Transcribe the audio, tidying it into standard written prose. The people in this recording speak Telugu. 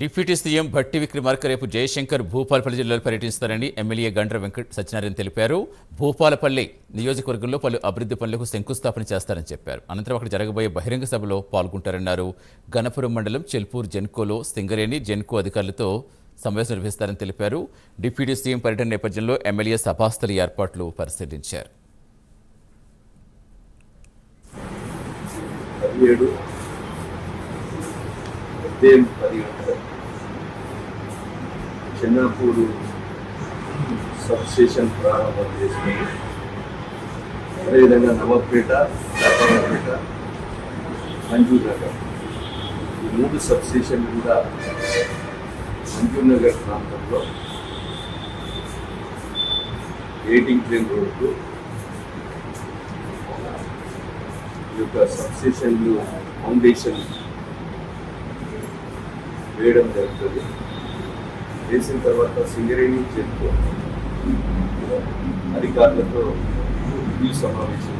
డిప్యూటీ సీఎం భట్టి విక్రమార్క రేపు జయశంకర్ భూపాలపల్లి జిల్లాలో పర్యటిస్తారని ఎమ్మెల్యే గండ్ర వెంకట సత్యనారాయణ తెలిపారు. భూపాలపల్లి నియోజకవర్గంలో పలు అభివృద్ధి పనులకు శంకుస్థాపన చేస్తారని చెప్పారు. అనంతరం అక్కడ జరగబోయే బహిరంగ సభలో పాల్గొంటారన్నారు. గణపురం మండలం చెల్పూర్ జెన్కోలో సింగరేణి జెన్కో అధికారులతో సమావేశం నిర్వహిస్తారని తెలిపారు. డిప్యూటీ సీఎం పర్యటన నేపథ్యంలో ఎమ్మెల్యే సభాస్థలి ఏర్పాట్లు పరిశీలించారు. చెన్నాపూరు సబ్స్టేషన్ ప్రారంభం చేసుకుని అదేవిధంగా నవపేట, జాపరాపేట, మంజూర్ నగర్ ఈ 3 సబ్స్టేషన్ కూడా మంజూర్ నగర్ ప్రాంతంలో 18 ట్రైన్ రోడ్డు ఈ యొక్క సబ్స్టేషన్లు ఫౌండేషన్ వేయడం జరుగుతుంది. వేసిన తర్వాత సింగరేణి జెన్కో అధికారులతో ఈ సమావేశం